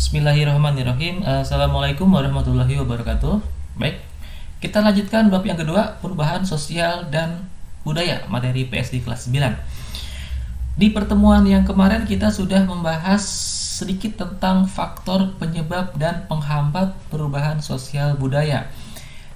Bismillahirrahmanirrahim. Assalamualaikum warahmatullahi wabarakatuh. Baik, kita lanjutkan bab yang kedua, perubahan sosial dan budaya, materi PSD kelas 9. Di pertemuan yang kemarin kita sudah membahas sedikit tentang faktor penyebab dan penghambat perubahan sosial budaya,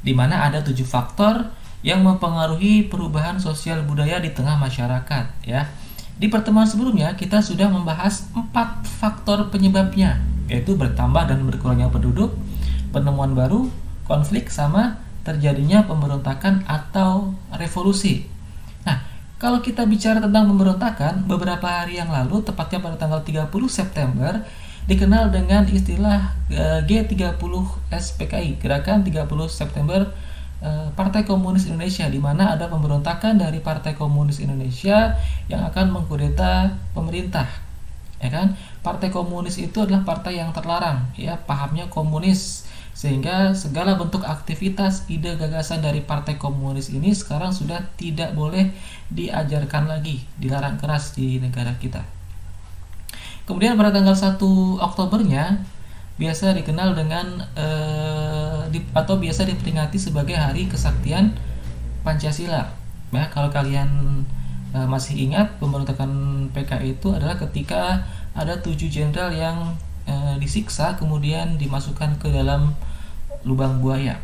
di mana ada 7 faktor yang mempengaruhi perubahan sosial budaya di tengah masyarakat, ya. Di pertemuan sebelumnya kita sudah membahas 4 faktor penyebabnya, yaitu bertambah dan berkurangnya penduduk, penemuan baru, konflik, sama terjadinya pemberontakan atau revolusi. Nah, kalau kita bicara tentang pemberontakan, beberapa hari yang lalu, tepatnya pada tanggal 30 September, dikenal dengan istilah G30 SPKI, Gerakan 30 September Partai Komunis Indonesia, di mana ada pemberontakan dari Partai Komunis Indonesia yang akan mengkudeta pemerintah, ya kan? Partai Komunis itu adalah partai yang terlarang, ya, pahamnya komunis, sehingga segala bentuk aktivitas, ide, gagasan dari Partai Komunis ini sekarang sudah tidak boleh diajarkan lagi, dilarang keras di negara kita. Kemudian pada tanggal 1 Oktobernya biasa dikenal dengan atau biasa diperingati sebagai Hari Kesaktian Pancasila. Ya, kalau kalian masih ingat, pemberontakan PKI itu adalah ketika ada 7 jenderal yang disiksa kemudian dimasukkan ke dalam lubang buaya.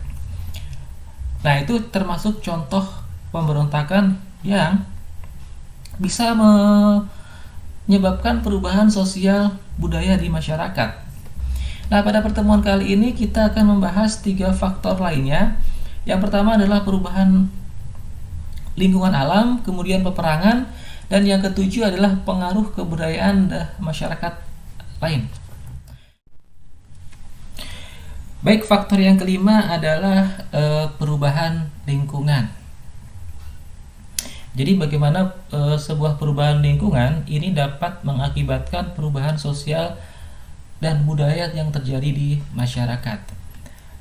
Nah, itu termasuk contoh pemberontakan yang bisa menyebabkan perubahan sosial budaya di masyarakat. Nah, pada pertemuan kali ini kita akan membahas 3 faktor lainnya. Yang pertama adalah perubahan lingkungan alam, kemudian peperangan, dan yang ketujuh adalah pengaruh kebudayaan masyarakat lain. Baik, faktor yang kelima adalah perubahan lingkungan. Jadi bagaimana sebuah perubahan lingkungan ini dapat mengakibatkan perubahan sosial dan budaya yang terjadi di masyarakat.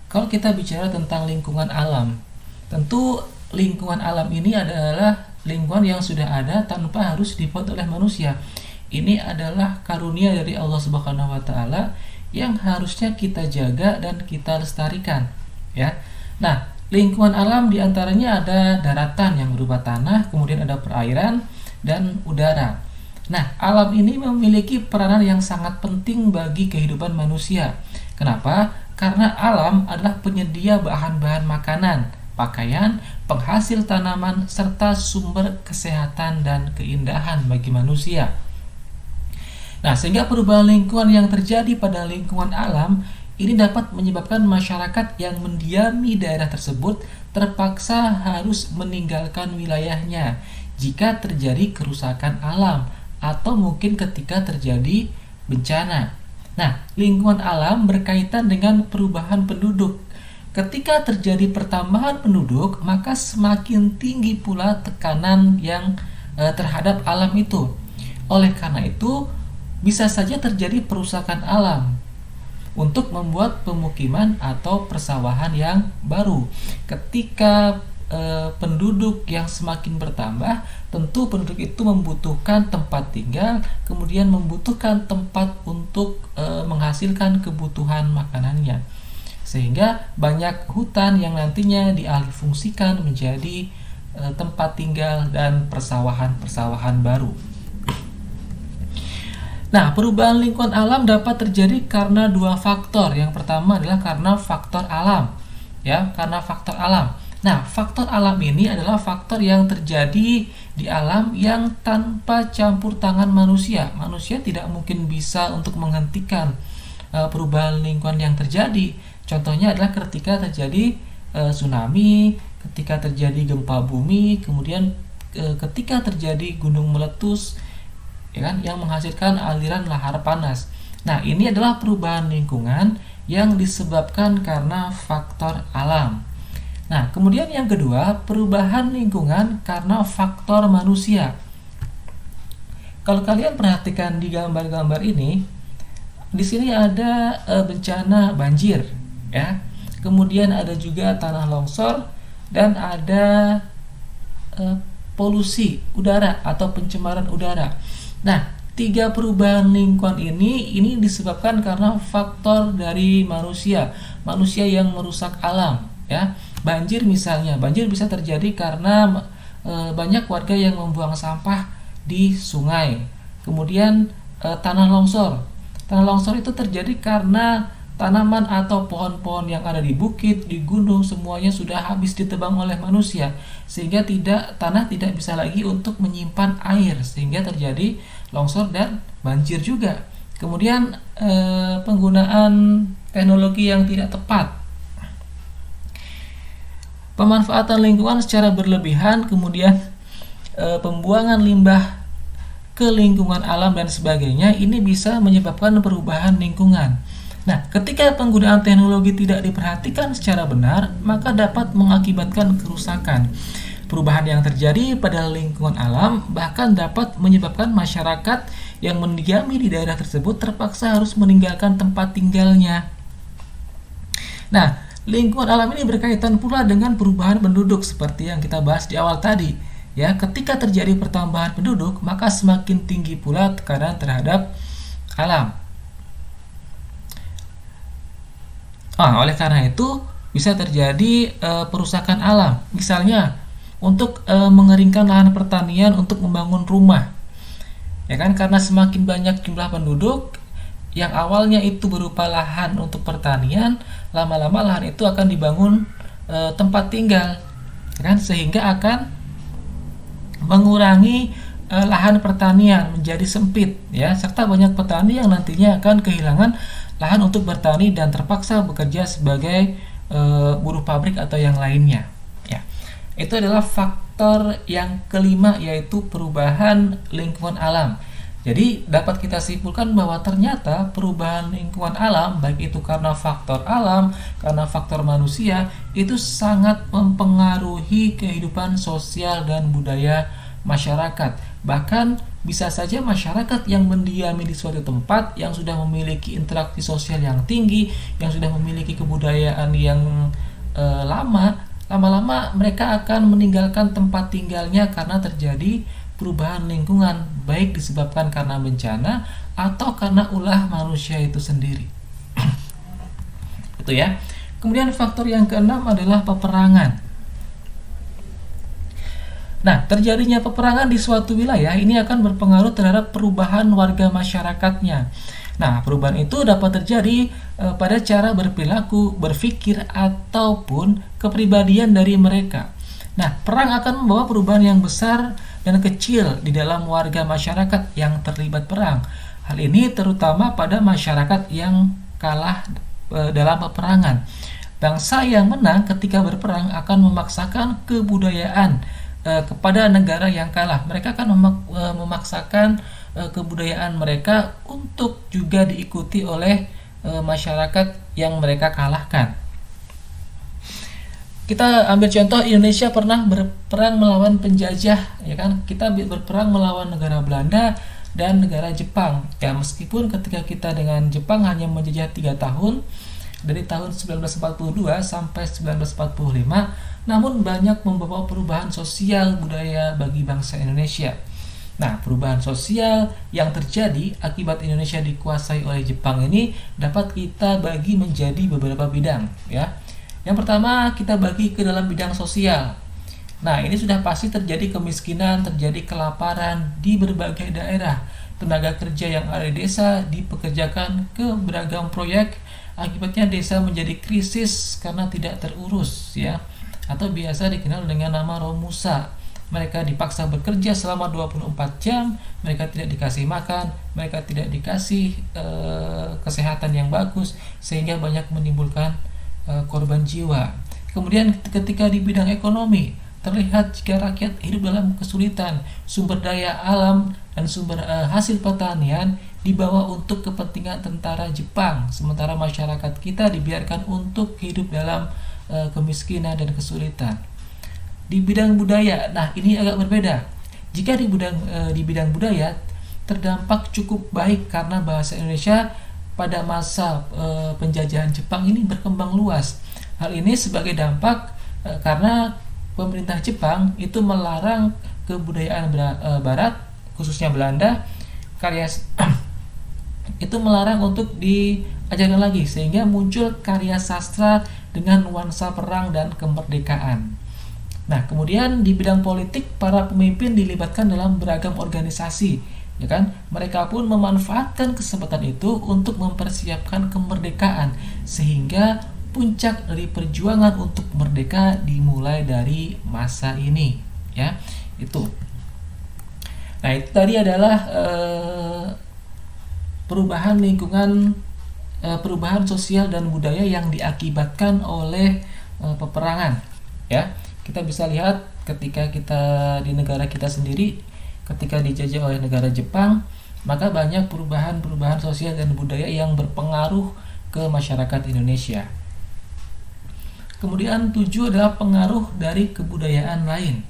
Kalau kita bicara tentang lingkungan alam, tentu lingkungan alam ini adalah lingkungan yang sudah ada tanpa harus dibuat oleh manusia. Ini adalah karunia dari Allah Subhanahu wa taala yang harusnya kita jaga dan kita lestarikan, ya. Nah, lingkungan alam diantaranya ada daratan yang berupa tanah, kemudian ada perairan dan udara. Nah, alam ini memiliki peranan yang sangat penting bagi kehidupan manusia. Kenapa? Karena alam adalah penyedia bahan-bahan makanan, pakaian, penghasil tanaman, serta sumber kesehatan dan keindahan bagi manusia. Nah, sehingga perubahan lingkungan yang terjadi pada lingkungan alam ini dapat menyebabkan masyarakat yang mendiami daerah tersebut terpaksa harus meninggalkan wilayahnya jika terjadi kerusakan alam, atau mungkin ketika terjadi bencana. Nah, lingkungan alam berkaitan dengan perubahan penduduk. Ketika terjadi pertambahan penduduk, maka semakin tinggi pula tekanan yang terhadap alam itu. Oleh karena itu, bisa saja terjadi perusakan alam untuk membuat pemukiman atau persawahan yang baru. Ketika penduduk yang semakin bertambah, tentu penduduk itu membutuhkan tempat tinggal, kemudian membutuhkan tempat untuk menghasilkan kebutuhan makanannya, sehingga banyak hutan yang nantinya dialihfungsikan menjadi tempat tinggal dan persawahan-persawahan baru. Nah, perubahan lingkungan alam dapat terjadi karena 2 faktor. Yang pertama adalah karena faktor alam, ya, karena faktor alam. Nah, faktor alam ini adalah faktor yang terjadi di alam yang tanpa campur tangan manusia. Manusia tidak mungkin bisa untuk menghentikan perubahan lingkungan yang terjadi. Contohnya adalah ketika terjadi tsunami, ketika terjadi gempa bumi, kemudian ketika terjadi gunung meletus, ya kan, yang menghasilkan aliran lahar panas. Nah, ini adalah perubahan lingkungan yang disebabkan karena faktor alam. Nah, kemudian yang kedua, perubahan lingkungan karena faktor manusia. Kalau kalian perhatikan di gambar-gambar ini, di sini ada bencana banjir, ya. Kemudian ada juga tanah longsor dan ada polusi udara atau pencemaran udara. Nah, tiga perubahan lingkungan ini disebabkan karena faktor dari manusia yang merusak alam, ya. Banjir misalnya, banjir bisa terjadi karena banyak warga yang membuang sampah di sungai. Kemudian tanah longsor itu terjadi karena tanaman atau pohon-pohon yang ada di bukit, di gunung, semuanya sudah habis ditebang oleh manusia, sehingga tanah tidak bisa lagi untuk menyimpan air, sehingga terjadi longsor dan banjir juga. Kemudian penggunaan teknologi yang tidak tepat, pemanfaatan lingkungan secara berlebihan, kemudian pembuangan limbah ke lingkungan alam dan sebagainya, ini bisa menyebabkan perubahan lingkungan. Nah, ketika penggunaan teknologi tidak diperhatikan secara benar, maka dapat mengakibatkan kerusakan. Perubahan yang terjadi pada lingkungan alam bahkan dapat menyebabkan masyarakat yang mendiami di daerah tersebut terpaksa harus meninggalkan tempat tinggalnya. Nah, lingkungan alam ini berkaitan pula dengan perubahan penduduk seperti yang kita bahas di awal tadi. Ya, ketika terjadi pertambahan penduduk, maka semakin tinggi pula tekanan terhadap alam. Oleh karena itu bisa terjadi perusakan alam. Misalnya untuk mengeringkan lahan pertanian untuk membangun rumah. Ya kan, karena semakin banyak jumlah penduduk, yang awalnya itu berupa lahan untuk pertanian, lama-lama lahan itu akan dibangun tempat tinggal, ya kan, sehingga akan mengurangi lahan pertanian menjadi sempit, ya, serta banyak petani yang nantinya akan kehilangan lahan untuk bertani dan terpaksa bekerja sebagai buruh pabrik atau yang lainnya. Ya, itu adalah faktor yang kelima, yaitu perubahan lingkungan alam. Jadi dapat kita simpulkan bahwa ternyata perubahan lingkungan alam, baik itu karena faktor alam, karena faktor manusia, itu sangat mempengaruhi kehidupan sosial dan budaya masyarakat. Bahkan bisa saja masyarakat yang mendiami di suatu tempat, yang sudah memiliki interaksi sosial yang tinggi, yang sudah memiliki kebudayaan yang lama-lama mereka akan meninggalkan tempat tinggalnya karena terjadi perubahan lingkungan, baik disebabkan karena bencana atau karena ulah manusia itu sendiri. Itu ya. Kemudian faktor yang keenam adalah peperangan. Nah, terjadinya peperangan di suatu wilayah ini akan berpengaruh terhadap perubahan warga masyarakatnya. Nah, perubahan itu dapat terjadi pada cara berperilaku, berpikir, ataupun kepribadian dari mereka. Nah, perang akan membawa perubahan yang besar dan kecil di dalam warga masyarakat yang terlibat perang. Hal ini terutama pada masyarakat yang kalah dalam peperangan. Bangsa yang menang ketika berperang akan memaksakan kebudayaan kepada negara yang kalah. Mereka akan memaksakan kebudayaan mereka untuk juga diikuti oleh masyarakat yang mereka kalahkan. Kita ambil contoh, Indonesia pernah berperang melawan penjajah, ya kan? Kita berperang melawan negara Belanda dan negara Jepang. Ya, meskipun ketika kita dengan Jepang hanya menjajah 3 tahun, dari tahun 1942 sampai 1945, namun banyak membawa perubahan sosial budaya bagi bangsa Indonesia. Nah, perubahan sosial yang terjadi akibat Indonesia dikuasai oleh Jepang ini dapat kita bagi menjadi beberapa bidang, ya. Yang pertama, kita bagi ke dalam bidang sosial. Nah, ini sudah pasti terjadi kemiskinan, terjadi kelaparan di berbagai daerah. Tenaga kerja yang ada di desa dipekerjakan ke beragam proyek, akibatnya desa menjadi krisis karena tidak terurus, ya. Atau biasa dikenal dengan nama Romusa. Mereka dipaksa bekerja selama 24 jam, mereka tidak dikasih makan, mereka tidak dikasih kesehatan yang bagus, sehingga banyak menimbulkan korban jiwa. Kemudian ketika di bidang ekonomi, terlihat jika rakyat hidup dalam kesulitan, sumber daya alam dan sumber hasil pertanian dibawa untuk kepentingan tentara Jepang, sementara masyarakat kita dibiarkan untuk hidup dalam kemiskinan dan kesulitan. Di bidang budaya, nah ini agak berbeda. Jika di bidang budaya terdampak cukup baik karena bahasa Indonesia pada masa penjajahan Jepang ini berkembang luas. Hal ini sebagai dampak karena pemerintah Jepang itu melarang kebudayaan Barat, khususnya Belanda, karya itu melarang untuk diajarkan lagi, sehingga muncul karya sastra dengan nuansa perang dan kemerdekaan. Nah, kemudian di bidang politik, para pemimpin dilibatkan dalam beragam organisasi, ya kan? Mereka pun memanfaatkan kesempatan itu untuk mempersiapkan kemerdekaan, sehingga puncak dari perjuangan untuk merdeka dimulai dari masa ini, ya. Itu. Nah, itu tadi adalah perubahan lingkungan, perubahan sosial dan budaya yang diakibatkan oleh peperangan, ya. Kita bisa lihat ketika kita di negara kita sendiri, ketika dijajah oleh negara Jepang, maka banyak perubahan-perubahan sosial dan budaya yang berpengaruh ke masyarakat Indonesia. Kemudian 7 adalah pengaruh dari kebudayaan lain.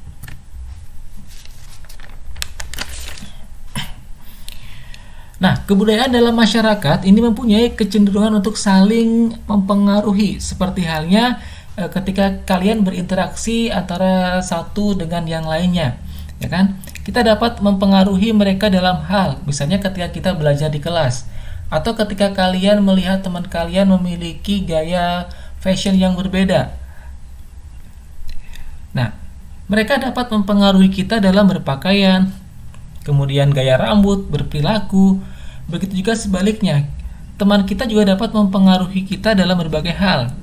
Nah, kebudayaan dalam masyarakat ini mempunyai kecenderungan untuk saling mempengaruhi, seperti halnya ketika kalian berinteraksi antara satu dengan yang lainnya, ya kan? Kita dapat mempengaruhi mereka dalam hal, misalnya ketika kita belajar di kelas, atau ketika kalian melihat teman kalian memiliki gaya fashion yang berbeda. Nah, mereka dapat mempengaruhi kita dalam berpakaian, kemudian gaya rambut, berperilaku. Begitu juga sebaliknya, teman kita juga dapat mempengaruhi kita dalam berbagai hal.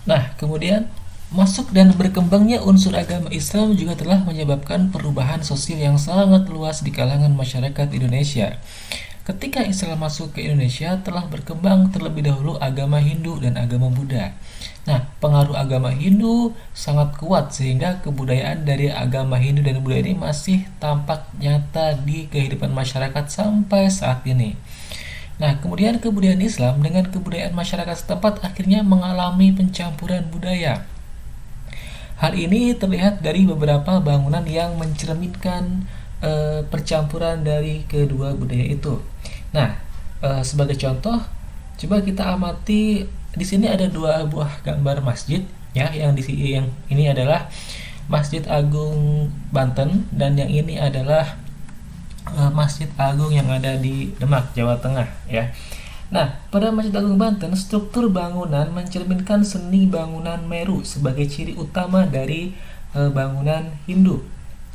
Nah, kemudian masuk dan berkembangnya unsur agama Islam juga telah menyebabkan perubahan sosial yang sangat luas di kalangan masyarakat Indonesia. Ketika Islam masuk ke Indonesia, telah berkembang terlebih dahulu agama Hindu dan agama Buddha. Nah, pengaruh agama Hindu sangat kuat sehingga kebudayaan dari agama Hindu dan Buddha ini masih tampak nyata di kehidupan masyarakat sampai saat ini. Nah, kemudian kebudayaan Islam dengan kebudayaan masyarakat setempat akhirnya mengalami pencampuran budaya. Hal ini terlihat dari beberapa bangunan yang mencerminkan percampuran dari kedua budaya itu. Nah, sebagai contoh, coba kita amati di sini ada 2 buah gambar masjid, ya, yang ini adalah Masjid Agung Banten dan yang ini adalah Masjid Agung yang ada di Demak, Jawa Tengah, ya. Nah, pada Masjid Agung Banten, struktur bangunan mencerminkan seni bangunan Meru sebagai ciri utama dari bangunan Hindu,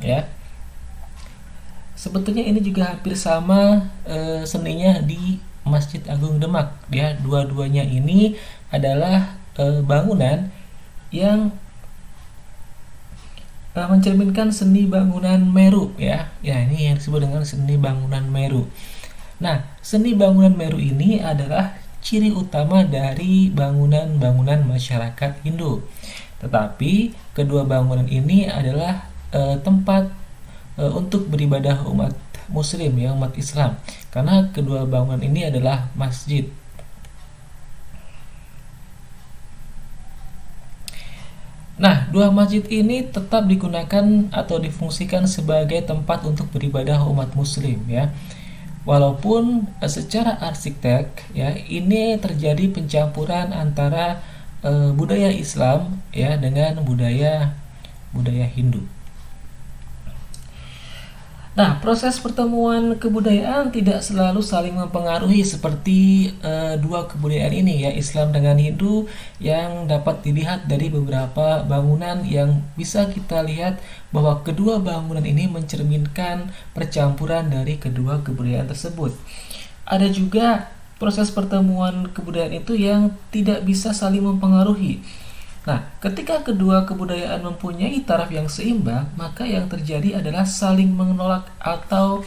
ya. Sebetulnya ini juga hampir sama seninya di Masjid Agung Demak, ya. Dua-duanya ini adalah bangunan yang mencerminkan seni bangunan Meru, ya. Ya, ini yang disebut dengan seni bangunan Meru. Nah, seni bangunan Meru ini adalah ciri utama dari bangunan-bangunan masyarakat Hindu. Tetapi kedua bangunan ini adalah tempat untuk beribadah umat Muslim, ya, umat Islam. Karena kedua bangunan ini adalah masjid. Nah, 2 masjid ini tetap digunakan atau difungsikan sebagai tempat untuk beribadah umat Muslim, ya. Walaupun secara arsitek, ya, ini terjadi pencampuran antara budaya Islam, ya, dengan budaya Hindu. Nah, proses pertemuan kebudayaan tidak selalu saling mempengaruhi seperti 2 kebudayaan ini, ya, Islam dengan Hindu, yang dapat dilihat dari beberapa bangunan yang bisa kita lihat bahwa kedua bangunan ini mencerminkan percampuran dari kedua kebudayaan tersebut. Ada juga proses pertemuan kebudayaan itu yang tidak bisa saling mempengaruhi. Nah, ketika kedua kebudayaan mempunyai taraf yang seimbang, maka yang terjadi adalah saling menolak atau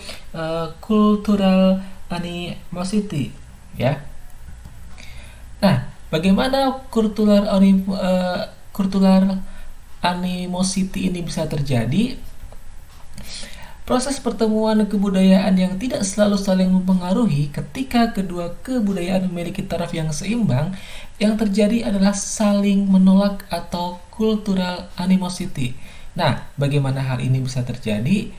cultural animosity, ya. Nah, bagaimana cultural animosity ini bisa terjadi? Proses pertemuan kebudayaan yang tidak selalu saling mempengaruhi ketika kedua kebudayaan memiliki taraf yang seimbang, yang terjadi adalah saling menolak atau cultural animosity. Nah, bagaimana hal ini bisa terjadi?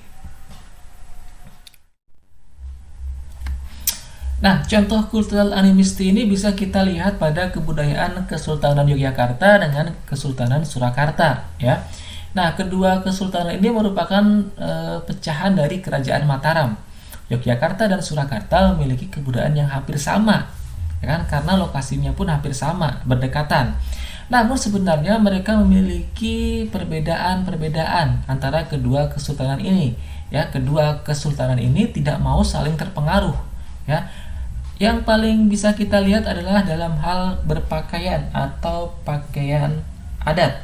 Nah, contoh cultural animosity ini bisa kita lihat pada kebudayaan Kesultanan Yogyakarta dengan Kesultanan Surakarta, ya. Nah, kedua kesultanan ini merupakan pecahan dari Kerajaan Mataram. Yogyakarta dan Surakarta memiliki kebudayaan yang hampir sama, ya kan? Karena lokasinya pun hampir sama, berdekatan. Namun sebenarnya mereka memiliki perbedaan-perbedaan antara kedua kesultanan ini. Ya, kedua kesultanan ini tidak mau saling terpengaruh. Ya, yang paling bisa kita lihat adalah dalam hal berpakaian atau pakaian adat.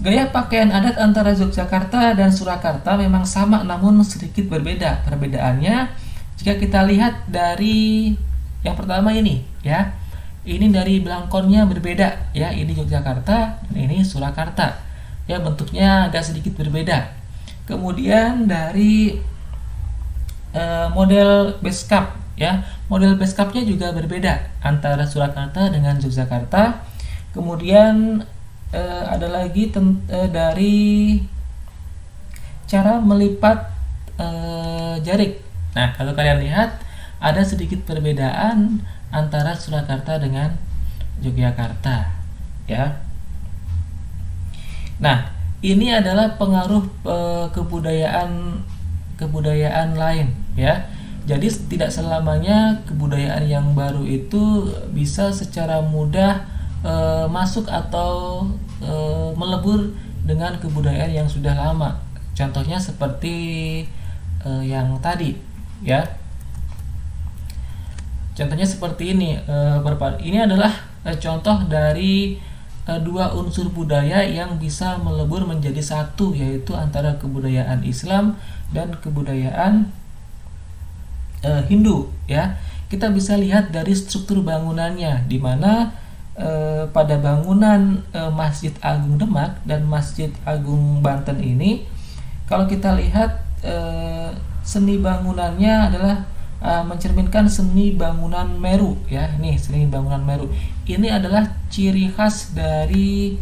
Gaya pakaian adat antara Yogyakarta dan Surakarta memang sama namun sedikit berbeda. Perbedaannya jika kita lihat dari yang pertama ini, ya. Ini dari belangkonnya berbeda, ya. Ini Yogyakarta dan ini Surakarta. Ya, bentuknya agak sedikit berbeda. Kemudian dari model base cap, ya. Model base capnya juga berbeda antara Surakarta dengan Yogyakarta. Kemudian ada lagi dari cara melipat jarik. Nah, kalau kalian lihat ada sedikit perbedaan antara Surakarta dengan Yogyakarta, ya. Nah, ini adalah pengaruh kebudayaan lain, ya. Jadi tidak selamanya kebudayaan yang baru itu bisa secara mudah masuk atau melebur dengan kebudayaan yang sudah lama. Contohnya seperti yang tadi, ya. Contohnya seperti ini. Ini adalah contoh dari dua unsur budaya yang bisa melebur menjadi satu, yaitu antara kebudayaan Islam dan kebudayaan Hindu, ya. Kita bisa lihat dari struktur bangunannya, di mana pada bangunan Masjid Agung Demak dan Masjid Agung Banten ini, kalau kita lihat seni bangunannya adalah mencerminkan seni bangunan Meru, ya. Ini seni bangunan Meru. Ini adalah ciri khas dari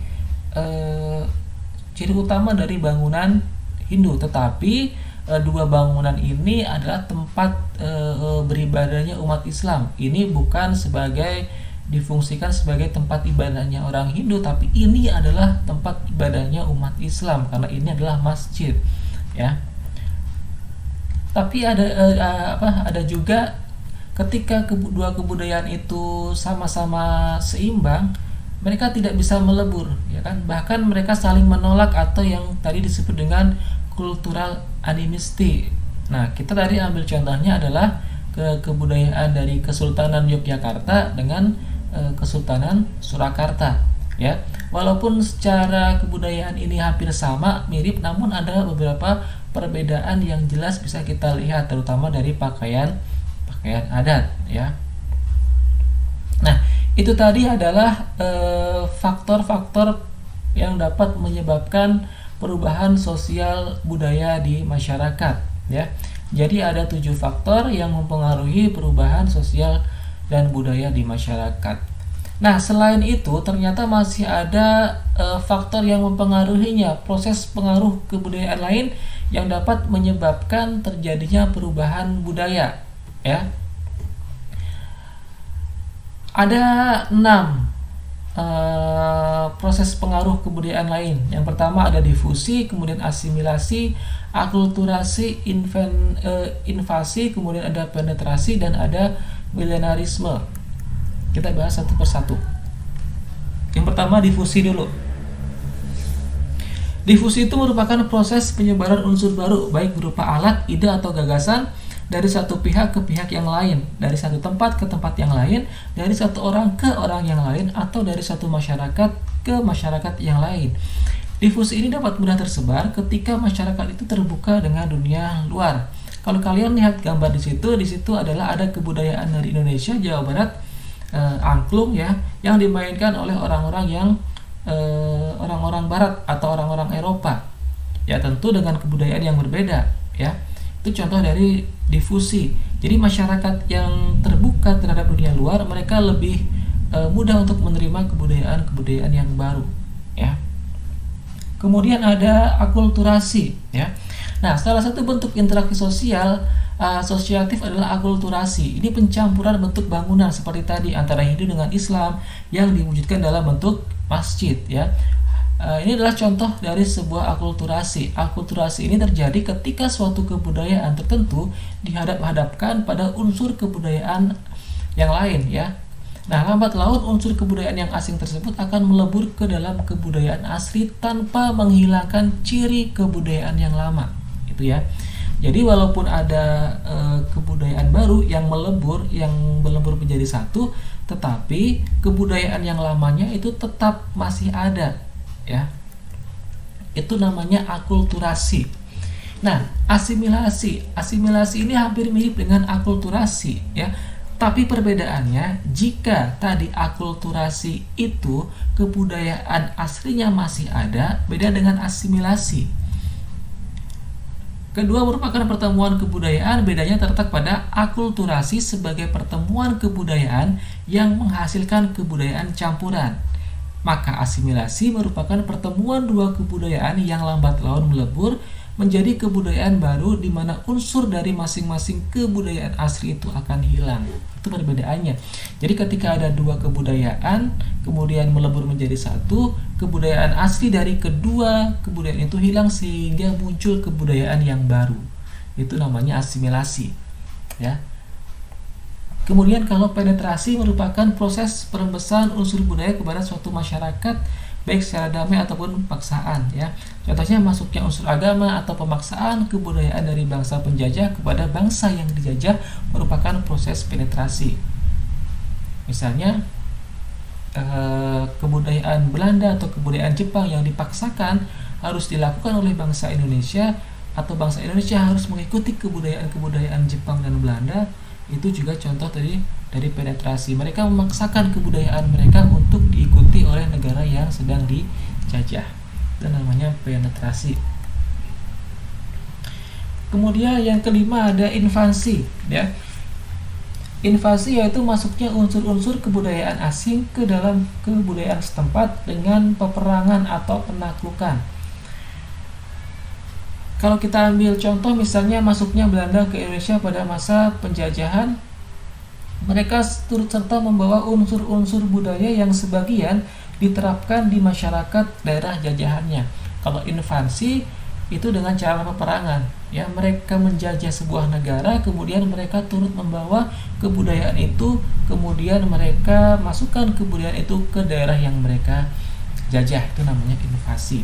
ciri utama dari bangunan Hindu, tetapi dua bangunan ini adalah tempat beribadahnya umat Islam. Ini bukan difungsikan sebagai tempat ibadahnya orang Hindu, tapi ini adalah tempat ibadahnya umat Islam karena ini adalah masjid, ya. Tapi ada juga ketika kedua kebudayaan itu sama-sama seimbang, mereka tidak bisa melebur, ya kan? Bahkan mereka saling menolak atau yang tadi disebut dengan cultural animistic. Nah, kita tadi ambil contohnya adalah kebudayaan dari Kesultanan Yogyakarta dengan Kesultanan Surakarta, ya. Walaupun secara kebudayaan ini hampir sama, mirip, namun ada beberapa perbedaan yang jelas bisa kita lihat, terutama dari pakaian adat, ya. Nah, itu tadi adalah faktor-faktor yang dapat menyebabkan perubahan sosial budaya di masyarakat, ya. Jadi ada 7 faktor yang mempengaruhi perubahan sosial dan budaya di masyarakat. Nah, selain itu ternyata masih ada faktor yang mempengaruhinya, proses pengaruh kebudayaan lain yang dapat menyebabkan terjadinya perubahan budaya, ya. Ada 6 proses pengaruh kebudayaan lain. Yang pertama ada difusi, kemudian asimilasi, akulturasi, invasi, kemudian ada penetrasi, dan ada milenarisme. Kita bahas satu persatu. Yang pertama difusi dulu. Difusi itu merupakan proses penyebaran unsur baru, baik berupa alat, ide, atau gagasan dari satu pihak ke pihak yang lain, dari satu tempat ke tempat yang lain, dari satu orang ke orang yang lain, atau dari satu masyarakat ke masyarakat yang lain. Difusi ini dapat mudah tersebar ketika masyarakat itu terbuka dengan dunia luar. Kalau kalian lihat gambar di situ adalah ada kebudayaan dari Indonesia, Jawa Barat, angklung, ya, yang dimainkan oleh orang-orang yang orang-orang Barat atau orang-orang Eropa. Ya, tentu dengan kebudayaan yang berbeda, ya. Itu contoh dari difusi. Jadi masyarakat yang terbuka terhadap dunia luar, mereka lebih mudah untuk menerima kebudayaan yang baru, ya. Kemudian ada akulturasi, ya. Nah, salah satu bentuk interaksi sosial Asosiatif adalah akulturasi. Ini pencampuran bentuk bangunan seperti tadi antara Hindu dengan Islam yang diwujudkan dalam bentuk masjid, ya. Ini adalah contoh dari sebuah akulturasi. Akulturasi ini terjadi ketika suatu kebudayaan tertentu dihadap-hadapkan pada unsur kebudayaan yang lain, ya. Nah, lambat laun unsur kebudayaan yang asing tersebut akan melebur ke dalam kebudayaan asli tanpa menghilangkan ciri kebudayaan yang lama, itu ya. Jadi walaupun ada kebudayaan baru yang melebur menjadi satu, tetapi kebudayaan yang lamanya itu tetap masih ada, ya. Itu namanya akulturasi. Nah, asimilasi ini hampir mirip dengan akulturasi, ya. Tapi perbedaannya, jika tadi akulturasi itu kebudayaan aslinya masih ada, beda dengan asimilasi. Kedua merupakan pertemuan kebudayaan, bedanya terletak pada akulturasi sebagai pertemuan kebudayaan yang menghasilkan kebudayaan campuran. Maka asimilasi merupakan pertemuan dua kebudayaan yang lambat laun melebur menjadi kebudayaan baru di mana unsur dari masing-masing kebudayaan asli itu akan hilang. Itu perbedaannya. Jadi ketika ada dua kebudayaan kemudian melebur menjadi satu, kebudayaan asli dari kedua kebudayaan itu hilang sehingga muncul kebudayaan yang baru. Itu namanya asimilasi, ya. Kemudian kalau penetrasi merupakan proses perembesan unsur budaya kepada suatu masyarakat baik secara damai ataupun paksaan, ya. Contohnya masuknya unsur agama atau pemaksaan kebudayaan dari bangsa penjajah kepada bangsa yang dijajah merupakan proses penetrasi. Misalnya kebudayaan Belanda atau kebudayaan Jepang yang dipaksakan harus dilakukan oleh bangsa Indonesia, atau bangsa Indonesia harus mengikuti kebudayaan Jepang dan Belanda. Itu juga contoh tadi dari penetrasi. Mereka memaksakan kebudayaan mereka untuk diikuti oleh negara yang sedang dijajah. Itu namanya penetrasi. Kemudian yang kelima ada invasi, ya. Invasi yaitu masuknya unsur-unsur kebudayaan asing ke dalam kebudayaan setempat dengan peperangan atau penaklukan. Kalau kita ambil contoh misalnya masuknya Belanda ke Indonesia pada masa penjajahan, mereka turut serta membawa unsur-unsur budaya yang sebagian diterapkan di masyarakat daerah jajahannya. Kalau invasi itu dengan cara peperangan, ya, mereka menjajah sebuah negara, kemudian mereka turut membawa kebudayaan itu, kemudian mereka masukkan kebudayaan itu ke daerah yang mereka jajah. Itu namanya invasi.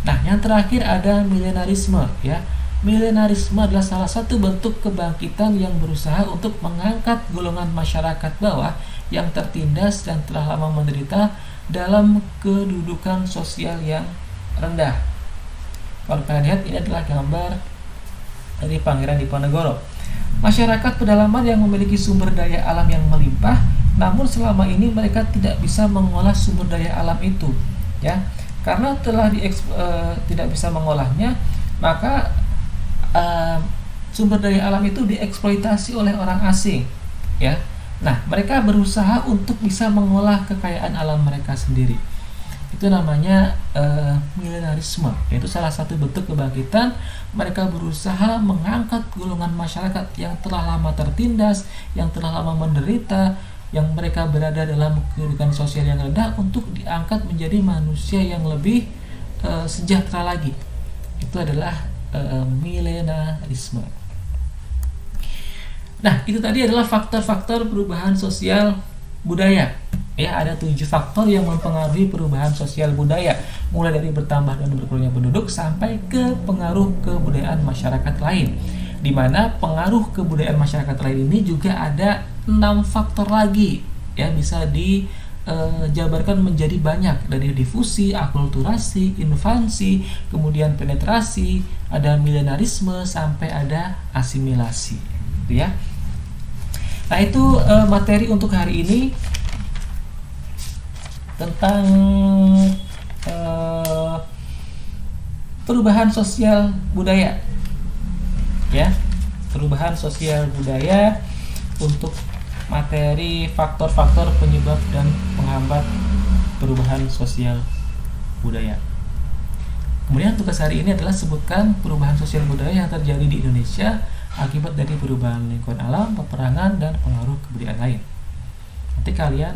Nah, yang terakhir ada milenarisme, ya. Milenarisme adalah salah satu bentuk kebangkitan yang berusaha untuk mengangkat golongan masyarakat bawah yang tertindas dan telah lama menderita dalam kedudukan sosial yang rendah. Kalau kalian lihat, ini adalah gambar dari Pangeran Diponegoro. Masyarakat pedalaman yang memiliki sumber daya alam yang melimpah, namun selama ini mereka tidak bisa mengolah sumber daya alam itu, ya. Karena telah tidak bisa mengolahnya, maka sumber daya alam itu dieksploitasi oleh orang asing, ya. Nah, mereka berusaha untuk bisa mengolah kekayaan alam mereka sendiri. Itu namanya milenarisme. Itu salah satu bentuk kebangkitan. Mereka berusaha mengangkat golongan masyarakat yang telah lama tertindas, yang telah lama menderita, yang mereka berada dalam kedudukan sosial yang rendah untuk diangkat menjadi manusia yang lebih sejahtera lagi. Itu adalah milenarisme. Nah, itu tadi adalah faktor-faktor perubahan sosial budaya. Ya, ada 7 faktor yang mempengaruhi perubahan sosial budaya, mulai dari bertambah dan berkurangnya penduduk sampai ke pengaruh kebudayaan masyarakat lain. Di mana pengaruh kebudayaan masyarakat lain ini juga ada 6 faktor lagi, ya, bisa dijabarkan menjadi banyak, dari difusi, akulturasi, invasi, kemudian penetrasi, ada milenarisme sampai ada asimilasi, gitu ya. Nah, itu materi untuk hari ini tentang perubahan sosial budaya, ya, perubahan sosial budaya untuk materi faktor-faktor penyebab dan penghambat perubahan sosial budaya. Kemudian tugas hari ini adalah sebutkan perubahan sosial budaya yang terjadi di Indonesia akibat dari perubahan lingkungan alam, peperangan, dan pengaruh kebudayaan lain. Nanti kalian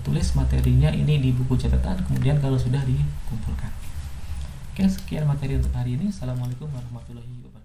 tulis materinya ini di buku catatan, kemudian kalau sudah dikumpulkan. Oke, sekian materi untuk hari ini. Assalamualaikum warahmatullahi wabarakatuh.